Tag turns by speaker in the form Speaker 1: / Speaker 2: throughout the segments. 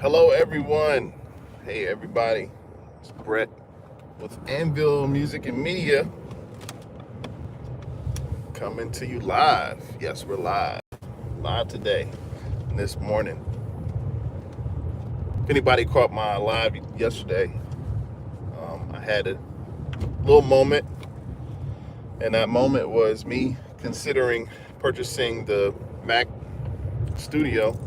Speaker 1: Hello, everyone. Hey, everybody. It's Brett with Anvil Music and Media coming to you live. Yes, we're live today, this morning. If anybody caught my live yesterday, I had a little moment, and that moment was me considering purchasing the Mac Studio.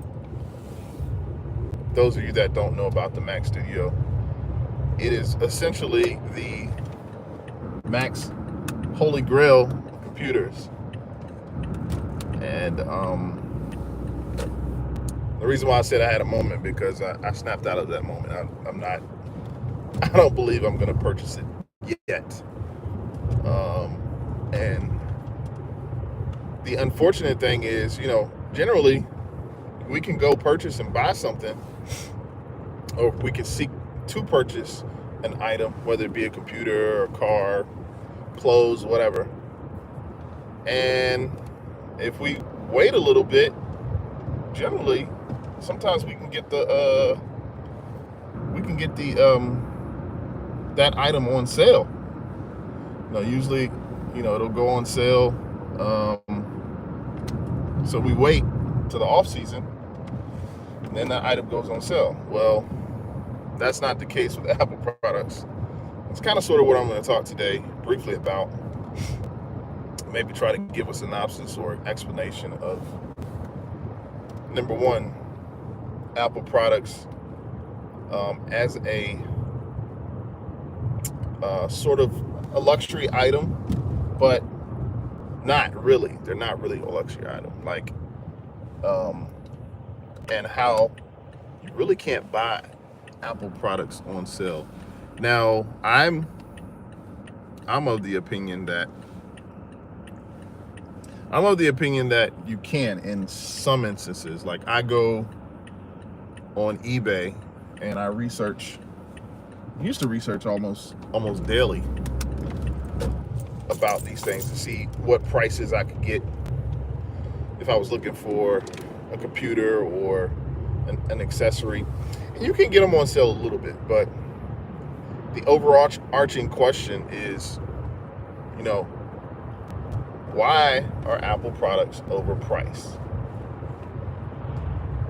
Speaker 1: Those of you that don't know about the Mac Studio, it is essentially the Mac's holy grail of computers. And the reason why I said I had a moment because I snapped out of that moment. I don't believe I'm going to purchase it yet. And the unfortunate thing is, generally we can go purchase and buy something, or we can seek to purchase an item, whether it be a computer or a car, clothes, whatever. And if we wait a little bit, generally, sometimes we can get the that item on sale. Usually, it'll go on sale. So we wait to the off season, and then that item goes on sale. Well, that's not the case with Apple products. It's kind of sort of what I'm going to talk today briefly about. Maybe try to give a synopsis or explanation of, number one, Apple products as a sort of a luxury item, but not really. They're not really a luxury item. And how you really can't buy Apple products on sale. Now, I'm of the opinion that you can in some instances. Like, I go on eBay and I used to research almost daily about these things to see what prices I could get if I was looking for a computer or an accessory. And you can get them on sale a little bit, but the overarching question is, why are Apple products overpriced?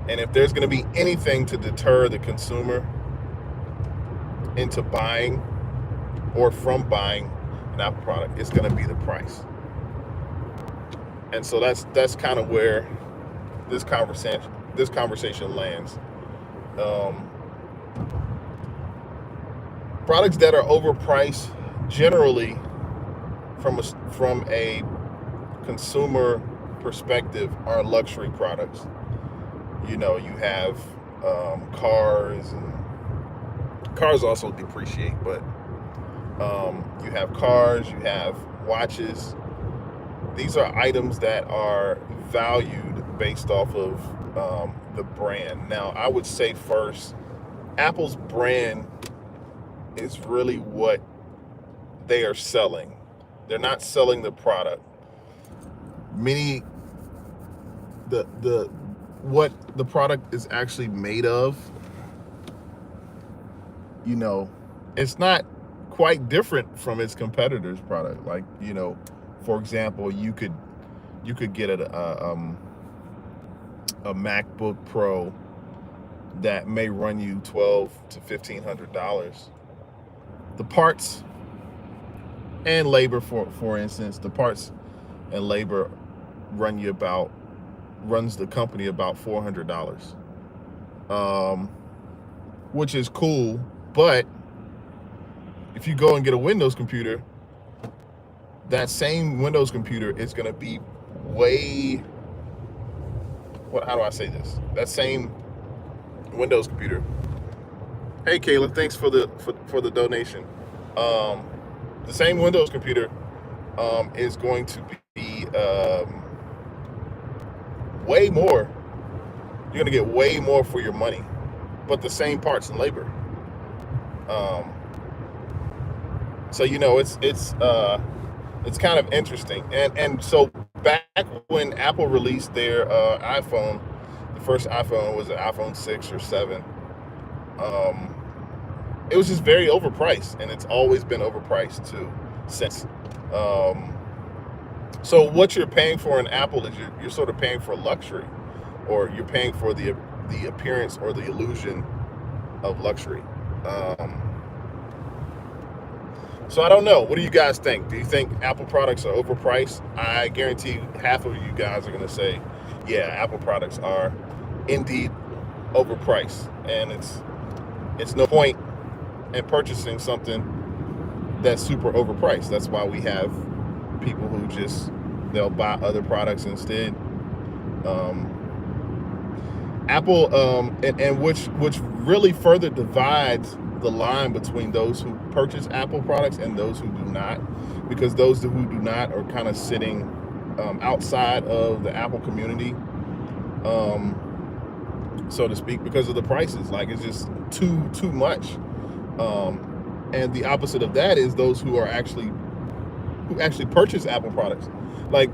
Speaker 1: And if there's going to be anything to deter the consumer into buying or from buying an Apple product, it's going to be the price. And so that's kind of where this conversation lands. Products that are overpriced generally from a consumer perspective are luxury products. You have cars, and cars also depreciate, but you have cars, you have watches. These are items that are valued based off of the brand. Now, I would say first, Apple's brand is really what they are selling. They're not selling the product. What the product is actually made of, it's not quite different from its competitors' product. Like, for example, you could get a MacBook Pro that may run you $1,200 to $1,500. The parts and labor, for instance, the parts and labor runs the company about $400, which is cool. But if you go and get a Windows computer, that same Windows computer is going to be how do I say this? That same Windows computer. Hey, Kayla, thanks for the donation. The same Windows computer is going to be way more. You're going to get way more for your money, but the same parts and labor. So it's kind of interesting. And so back when Apple released their iPhone, the first iPhone was an iPhone 6 or 7. Um, it was just very overpriced, and it's always been overpriced too since. Um, so what you're paying for in Apple is you're sort of paying for luxury, or you're paying for the appearance or the illusion of luxury. Um, so I don't know. What do you guys think? Do you think Apple products are overpriced? I guarantee half of you guys are going to say, yeah, Apple products are indeed overpriced, and it's no point in purchasing something that's super overpriced. That's why we have people who they'll buy other products instead. Apple, and which really further divides the line between those who purchase Apple products and those who do not, because those who do not are kind of sitting outside of the Apple community, so to speak, because of the prices. Like, it's just too much. And the opposite of that is those who actually purchase Apple products. Like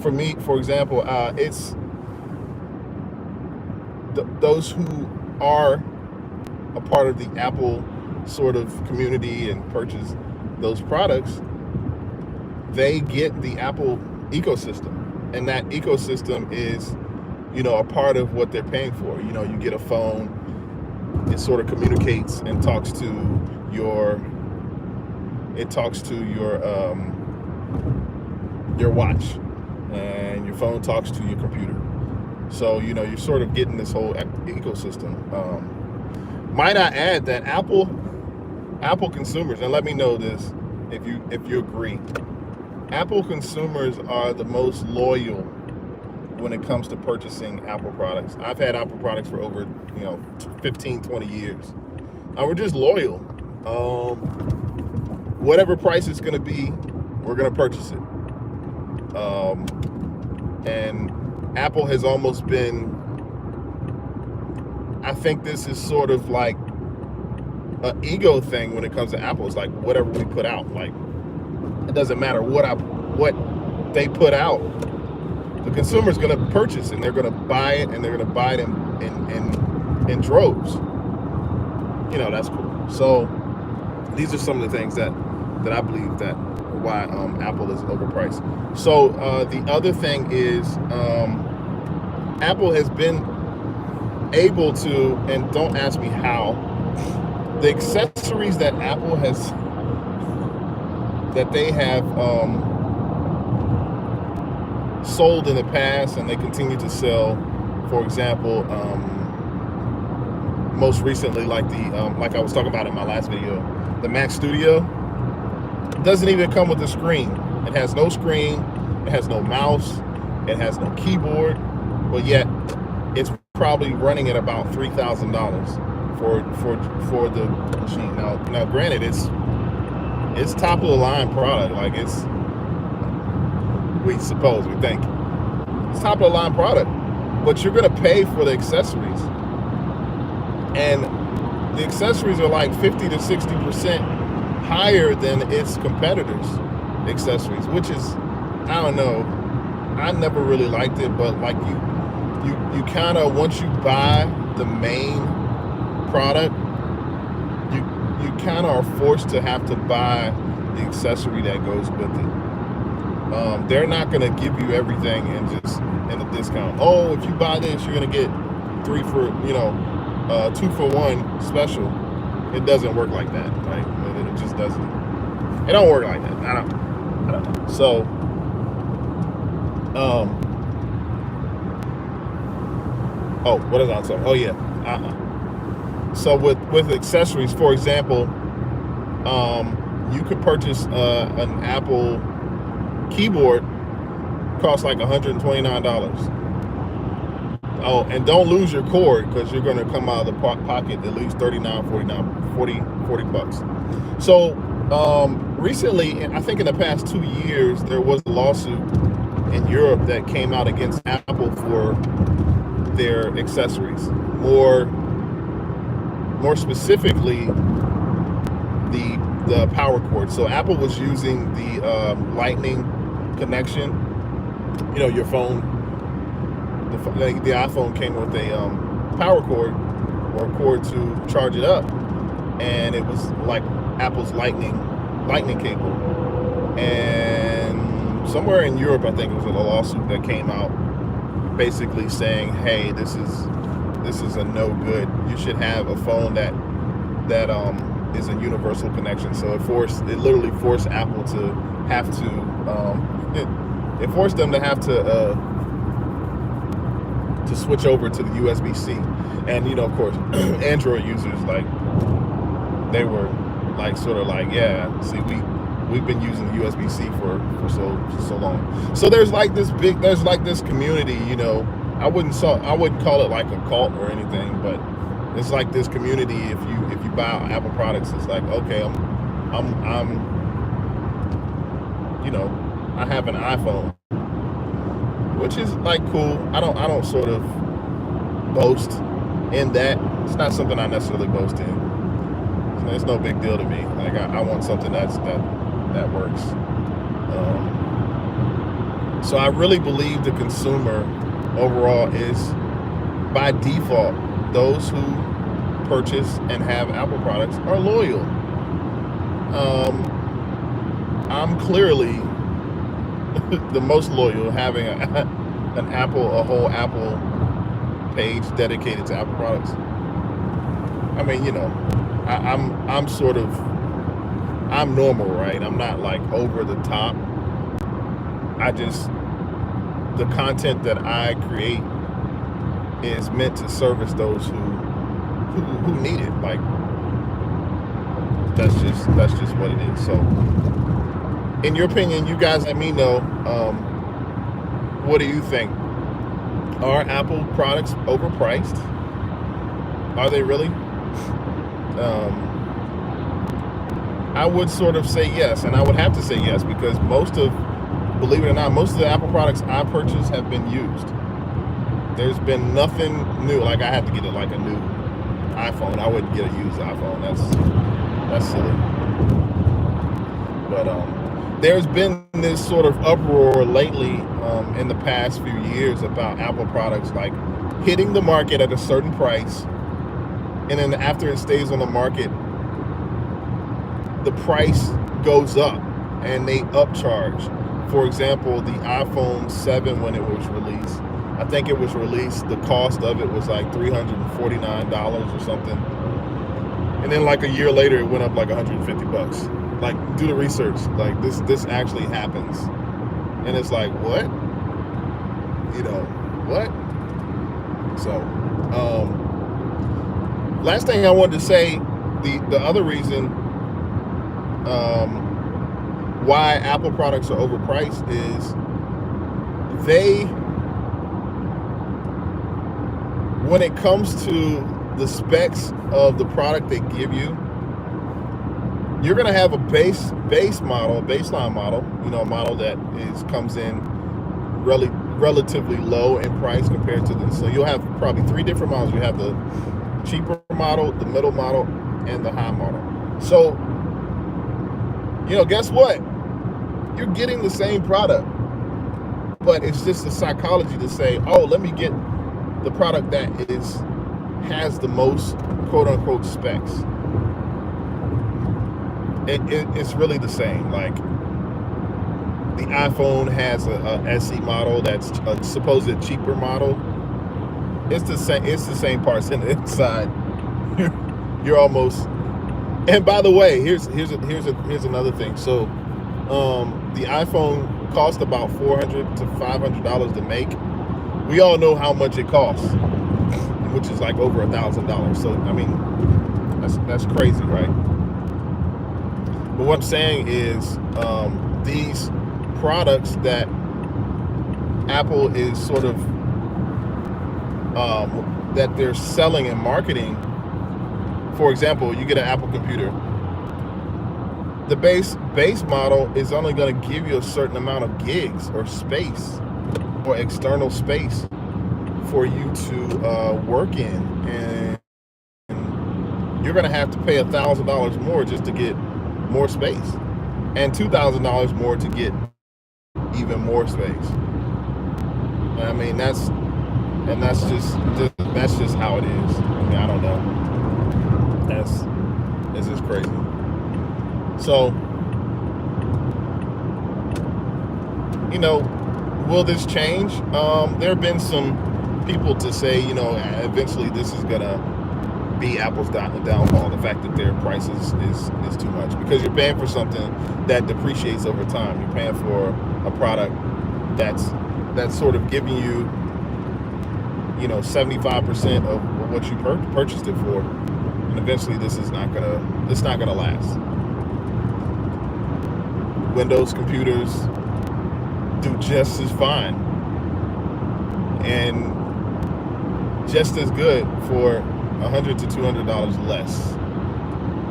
Speaker 1: for me, for example, it's those who are a part of the Apple sort of community and purchase those products. They get the Apple ecosystem, and that ecosystem is, a part of what they're paying for. You get a phone, it sort of communicates and talks to your watch, and your phone talks to your computer. So you're sort of getting this whole ecosystem. Might I add that Apple consumers, and let me know this if you agree, Apple consumers are the most loyal when it comes to purchasing Apple products. I've had Apple products for over 15, 20 years. We're just loyal. Whatever price it's going to be, we're going to purchase it. And Apple has almost been, I think this is sort of like an ego thing when it comes to Apple. It's like, whatever we put out, like, it doesn't matter what they put out, the consumer's going to purchase, and they're going to buy it, and they're going to buy it in droves. That's cool. So these are some of the things that I believe that why Apple is overpriced. So the other thing is, Apple has been able to, and don't ask me how, the accessories that Apple has, that they have sold in the past, and they continue to sell. For example, most recently, like like I was talking about in my last video, the Mac Studio doesn't even come with a screen. It has no screen, it has no mouse, it has no keyboard, but yet it's probably running at about $3,000 for the machine. Now granted, it's top of the line product. Like, we think it's top of the line product, but you're gonna pay for the accessories, and the accessories are like 50 to 60% higher than its competitors' accessories, which is, I don't know, I never really liked it. But like, you kind of, once you buy the main product, you kind of are forced to have to buy the accessory that goes with it. They're not going to give you everything in a discount. Oh, if you buy this, you're going to get 2 for 1 special. It doesn't work like that. Right? It just doesn't. It don't work like that. I don't know. So, what is I saying? Oh yeah. So with accessories, for example, you could purchase an Apple keyboard, costs like $129. Oh, and don't lose your cord, because you're going to come out of the pocket at least $40 bucks. So recently, I think in the past 2 years, there was a lawsuit in Europe that came out against Apple for their accessories. More specifically, the power cord. So Apple was using the Lightning connection. Your phone, the iPhone came with a power cord, or a cord to charge it up, and it was like Apple's lightning cable. And somewhere in Europe, I think it was a lawsuit that came out basically saying, hey, this is a no good. You should have a phone that is a universal connection. So it literally forced Apple to have to it forced them to have to switch over to the USB-C. And of course, Android users, like, they were like sort of like, yeah, see, we've been using the USB-C for so long. So there's like this community, I wouldn't call it like a cult or anything, but it's like this community. If you buy Apple products, it's like, okay, I have an iPhone, which is like cool. I don't sort of boast in that. It's not something I necessarily boast in. It's no big deal to me. Like, I want something that works. So I really believe the consumer overall is, by default, those who purchase and have Apple products are loyal. I'm clearly the most loyal, having a whole Apple page dedicated to Apple products. I mean, I'm normal, right? I'm not like over the top. The content that I create is meant to service those who need it. Like, that's just what it is. So, in your opinion, you guys let me know, what do you think? Are Apple products overpriced? Are they really? I would sort of say yes, and I would have to say yes, because believe it or not, most of the Apple products I purchase have been used. There's been nothing new. Like, I had to get a new iPhone. I wouldn't get a used iPhone. That's silly. But there's been this sort of uproar lately, in the past few years, about Apple products like hitting the market at a certain price, and then after it stays on the market, the price goes up and they upcharge. For example, the iPhone 7, when it was released, I think it was released, the cost of it was like $349 or something. And then like a year later, it went up like $150. Like, do the research. Like, this actually happens. And it's like, what? What? So, last thing I wanted to say, the other reason why Apple products are overpriced is when it comes to the specs of the product they give you, you're going to have a baseline model, a model that comes in relatively low in price compared to this. So you'll have probably 3 different models. You have the cheaper model, the middle model, and the high model. So, guess what? You're getting the same product, but it's just the psychology to say, oh, let me get the product that has the most quote-unquote specs. It's really the same. Like, the iPhone has a SE model that's a supposed cheaper model. It's the same parts in the inside. You're almost. And by the way, here's another thing. So, the iPhone cost about $400 to $500 to make. We all know how much it costs, which is like over $1,000. So, I mean, that's crazy, right? But what I'm saying is, these products that Apple is sort of that they're selling and marketing. For example, you get an Apple computer. The base model is only going to give you a certain amount of gigs or space or external space for you to work in, and you're going to have to pay $1,000 more just to get more space, and $2,000 more to get even more space. I mean, that's just how it is. mean, I don't know. This is crazy. So, will this change? There have been some people to say, eventually this is gonna be Apple's downfall. The fact that their prices is too much, because you're paying for something that depreciates over time. You're paying for a product that's sort of giving you, 75% of what you purchased it for, and eventually this is not gonna last. Windows computers do just as fine and just as good for $100 to $200 less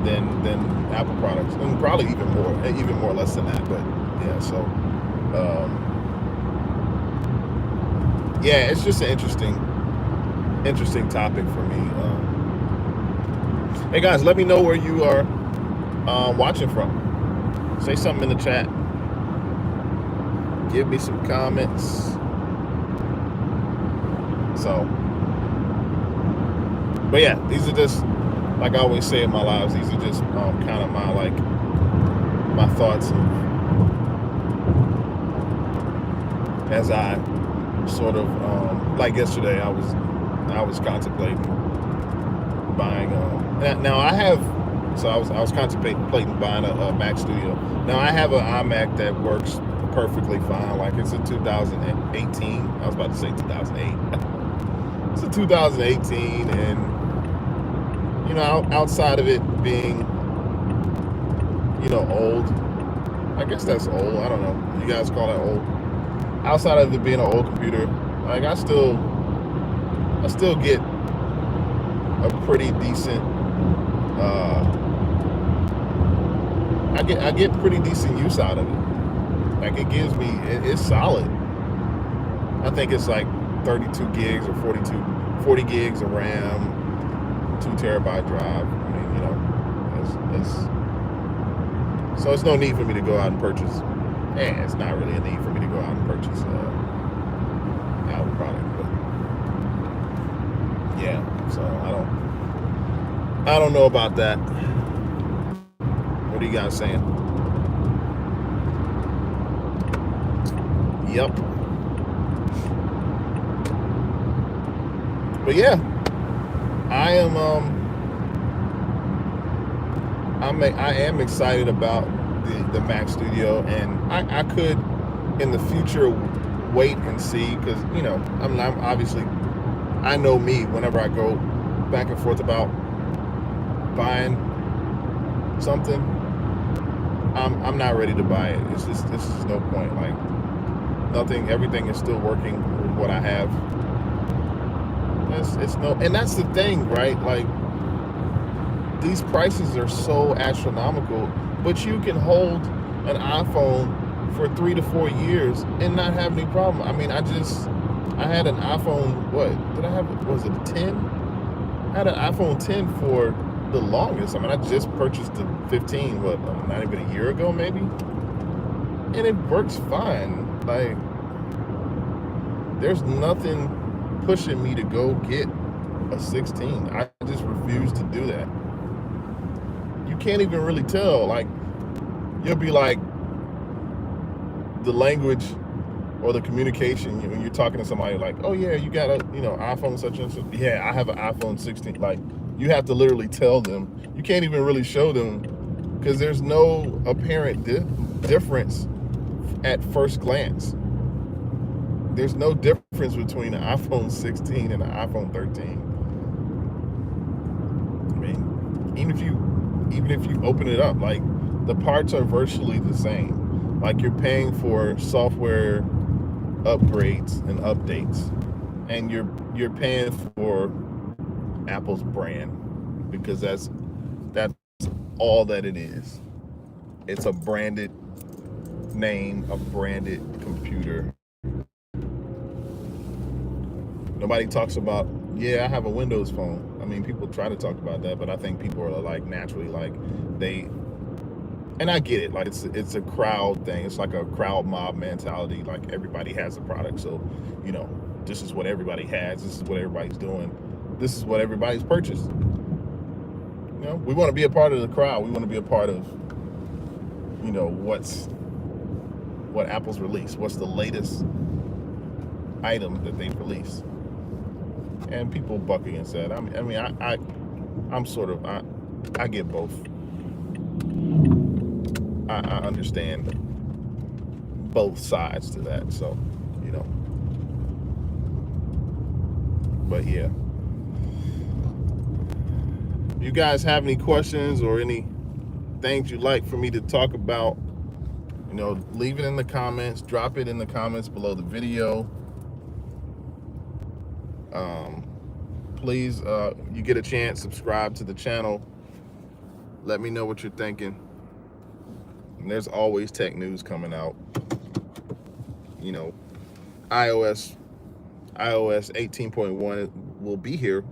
Speaker 1: than Apple products, and probably even more less than that. But yeah, so yeah, it's just an interesting topic for me. Hey guys, let me know where you are watching from. Say something in the chat. Give me some comments. So, but yeah, these are just, like I always say in my lives, these are just kind of my thoughts as I sort of like yesterday I was contemplating buying now I was contemplating buying a Mac Studio. Now I have an iMac that works perfectly fine. Like, it's a 2018. I was about to say 2008. It's a 2018, and outside of it being old, I guess that's old. I don't know. You guys call that old? Outside of it being an old computer, like I still get a pretty decent. I get pretty decent use out of it. Like, it gives me, it's solid. I think it's like 32 gigs or 40 gigs of RAM, 2 terabyte drive. I mean, so it's no need for me to go out and purchase. It's not really a need for me to go out and purchase Apple product. But yeah, so I don't know about that. What are you guys saying? Yep. But yeah, I am excited about the Mac Studio, and I could in the future wait and see, because I'm obviously, I know me, whenever I go back and forth about buying something, I'm not ready to buy it. It's just, this is no point. Like, everything is still working with what I have. And that's the thing, right? Like, these prices are so astronomical, but you can hold an iPhone for 3 to 4 years and not have any problem. I mean, I had an iPhone, what did I have? Was it a 10? I had an iPhone 10 for the longest. I mean, I just purchased the 15, not even a year ago, maybe? And it works fine. Like, there's nothing pushing me to go get a 16. I just refuse to do that. You can't even really tell. Like, you'll be like, the language or the communication, when you're talking to somebody, like, oh yeah, you got a iPhone such and such. Yeah, I have an iPhone 16. Like, you have to literally tell them. You can't even really show them, because there's no apparent difference at first glance. There's no difference between an iPhone 16 and an iPhone 13. I mean, even if you open it up, like, the parts are virtually the same. Like, you're paying for software upgrades and updates, and you're paying for Apple's brand, because that's all that it is. It's a branded name, a branded computer. Nobody talks about, yeah, I have a Windows phone. I mean, people try to talk about that, but I think people are like, naturally, like, and I get it, like, it's a crowd thing. It's like a crowd mob mentality. Like, everybody has a product, so this is what everybody has, this is what everybody's doing. this is what everybody's purchased. You know, we want to be a part of the crowd. We want to be a part of, you know, what Apple's released. What's the latest item that they've released? And people buck against that. I'm sort of, I get both. I understand both sides to that. So, you know, but yeah. You guys have any questions or any things you'd like for me to talk about, you know, leave it in the comments. Drop it in the comments below the video. Please, you get a chance, subscribe to the channel. Let me know what you're thinking. And there's always tech news coming out. You know, iOS 18.1 will be here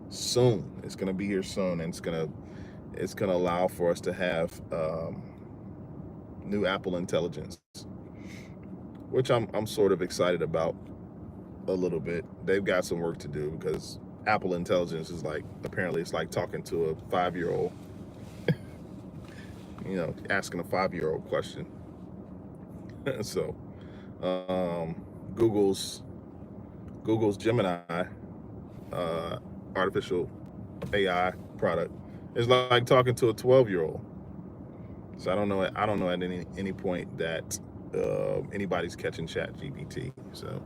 Speaker 1: soon. It's gonna be here soon, and it's gonna allow for us to have new Apple Intelligence, which I'm sort of excited about a little bit. They've got some work to do because Apple Intelligence is like, apparently it's like talking to a 5-year-old. You know, asking a 5-year-old question. So, Google's Gemini, artificial AI product, is like talking to a 12-year-old. So I don't know at any point that anybody's catching ChatGPT. So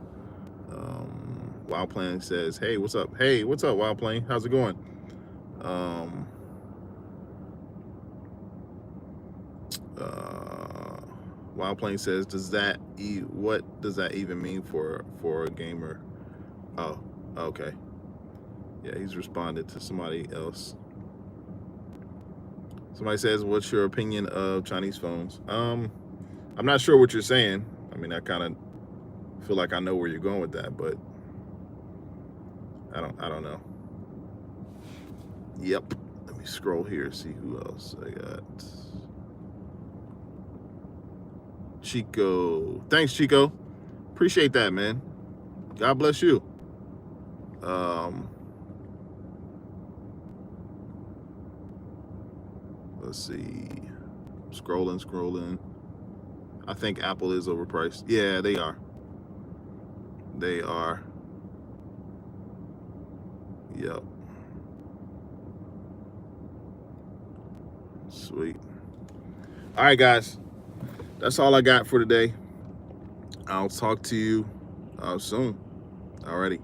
Speaker 1: Wild Plane says, "Hey, what's up? Hey, what's up, Wild Plane? How's it going?" Wild Plane says, what does that even mean for a gamer? Oh, okay. Yeah, he's responded to somebody else. Somebody says, what's your opinion of Chinese phones? I'm not sure what you're saying. I mean, I kind of feel like I know where you're going with that, but I don't know. Yep. Let me scroll here, see who else I got. Chico. Thanks, Chico. Appreciate that, man. God bless you. Let's see. Scrolling. I think Apple is overpriced. Yeah, they are. They are. Yep. Sweet. All right, guys. That's all I got for today. I'll talk to you soon. Alrighty.